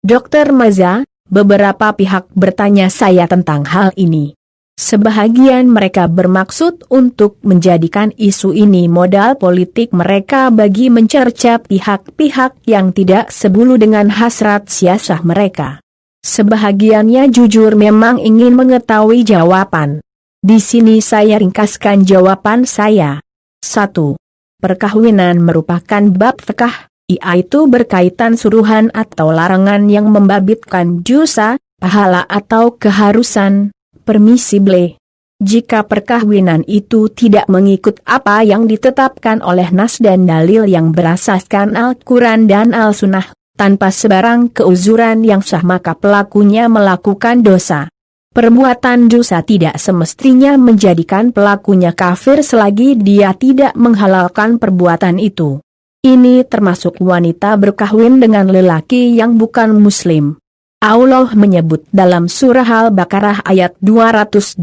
Dokter Maza, beberapa pihak bertanya saya tentang hal ini. Sebahagian mereka bermaksud untuk menjadikan isu ini modal politik mereka bagi mencerca pihak-pihak yang tidak sebulu dengan hasrat siasah mereka. Sebahagiannya jujur memang ingin mengetahui jawaban. Di sini saya ringkaskan jawaban saya. 1. Perkawinan merupakan bab fikih, yaitu berkaitan suruhan atau larangan yang membabitkan dosa, pahala atau keharusan. Permissible. Jika perkawinan itu tidak mengikut apa yang ditetapkan oleh nas dan dalil yang berasaskan Al-Quran dan Al-Sunnah, tanpa sebarang keuzuran yang sah maka pelakunya melakukan dosa. Perbuatan dosa tidak semestinya menjadikan pelakunya kafir selagi dia tidak menghalalkan perbuatan itu. Ini termasuk wanita berkahwin dengan lelaki yang bukan muslim. Allah menyebut dalam surah Al-Baqarah ayat 221,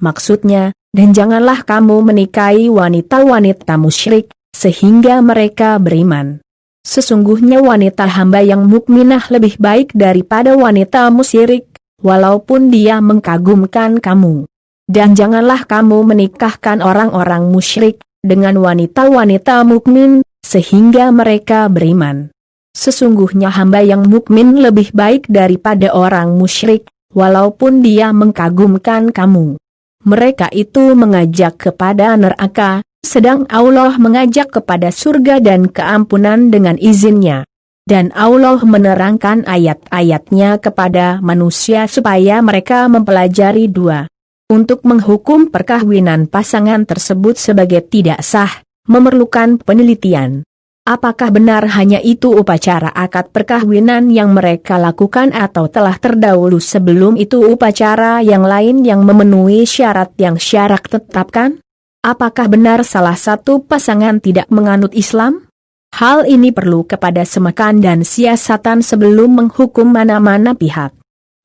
maksudnya, dan janganlah kamu menikahi wanita-wanita musyrik, sehingga mereka beriman. Sesungguhnya wanita hamba yang mukminah lebih baik daripada wanita musyrik, walaupun dia mengagumkan kamu. Dan janganlah kamu menikahkan orang-orang musyrik dengan wanita-wanita mukmin, sehingga mereka beriman. Sesungguhnya hamba yang mukmin lebih baik daripada orang musyrik, walaupun dia mengagumkan kamu. Mereka itu mengajak kepada neraka, sedang Allah mengajak kepada surga dan keampunan dengan izinnya. Dan Allah menerangkan ayat-ayatnya kepada manusia supaya mereka mempelajari dua. Untuk menghukum perkawinan pasangan tersebut sebagai tidak sah, memerlukan penelitian. Apakah benar hanya itu upacara akad perkawinan yang mereka lakukan atau telah terdahulu sebelum itu upacara yang lain yang memenuhi syarat yang syara tetapkan? Apakah benar salah satu pasangan tidak menganut Islam? Hal ini perlu kepada semakan dan siasatan sebelum menghukum mana-mana pihak.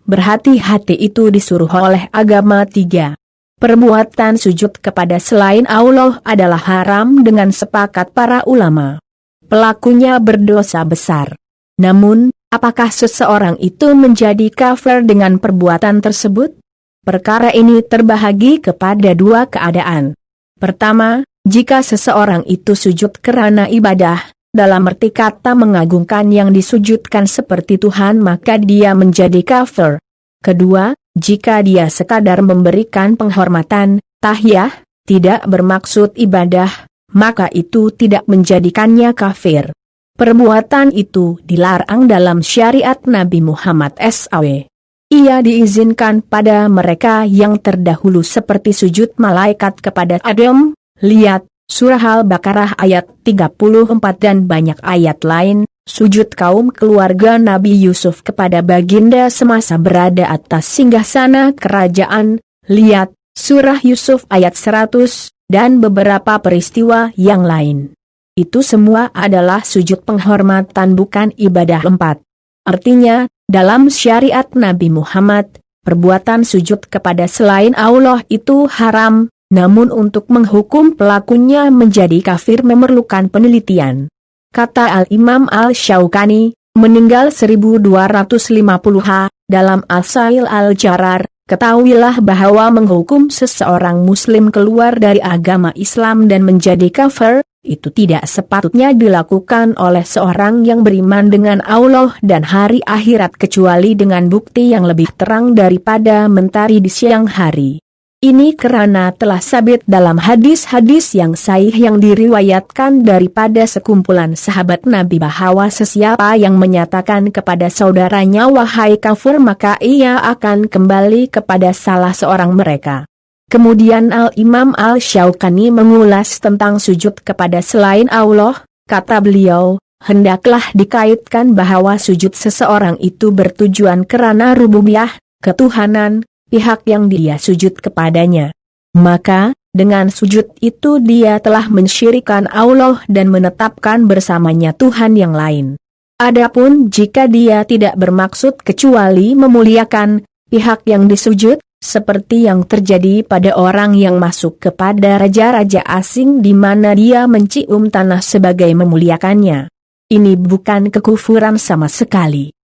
Berhati-hati itu disuruh oleh agama 3. Perbuatan sujud kepada selain Allah adalah haram dengan sepakat para ulama. Pelakunya berdosa besar. Namun, apakah seseorang itu menjadi kafir dengan perbuatan tersebut? Perkara ini terbahagi kepada dua keadaan. Pertama, jika seseorang itu sujud karena ibadah, dalam arti kata mengagungkan yang disujudkan seperti Tuhan maka dia menjadi kafir. Kedua, jika dia sekadar memberikan penghormatan, tahiyah, tidak bermaksud ibadah, maka itu tidak menjadikannya kafir. Perbuatan itu dilarang dalam syariat Nabi Muhammad SAW. Ia diizinkan pada mereka yang terdahulu seperti sujud malaikat kepada Adam, lihat, surah Al-Baqarah ayat 34 dan banyak ayat lain, sujud kaum keluarga Nabi Yusuf kepada baginda semasa berada atas singgasana kerajaan, lihat, surah Yusuf ayat 100, dan beberapa peristiwa yang lain. Itu semua adalah sujud penghormatan bukan ibadah. 4. Artinya, dalam syariat Nabi Muhammad, perbuatan sujud kepada selain Allah itu haram, namun untuk menghukum pelakunya menjadi kafir memerlukan penelitian. Kata Al-Imam Al-Syaukani, meninggal 1250 dalam Al-Sail Al-Jarar, ketahuilah bahwa menghukum seseorang muslim keluar dari agama Islam dan menjadi kafir, itu tidak sepatutnya dilakukan oleh seorang yang beriman dengan Allah dan hari akhirat kecuali dengan bukti yang lebih terang daripada mentari di siang hari. Ini karena telah sabit dalam hadis-hadis yang sahih yang diriwayatkan daripada sekumpulan sahabat Nabi bahwa sesiapa yang menyatakan kepada saudaranya wahai kafir maka ia akan kembali kepada salah seorang mereka. Kemudian Al-Imam Al-Syaukani mengulas tentang sujud kepada selain Allah, kata beliau, hendaklah dikaitkan bahwa sujud seseorang itu bertujuan karena rububiyah, ketuhanan, pihak yang dia sujud kepadanya. Maka, dengan sujud itu dia telah mensyirikkan Allah dan menetapkan bersamanya Tuhan yang lain. Adapun jika dia tidak bermaksud kecuali memuliakan pihak yang disujud, seperti yang terjadi pada orang yang masuk kepada raja-raja asing di mana dia mencium tanah sebagai memuliakannya. ini bukan kekufuran sama sekali.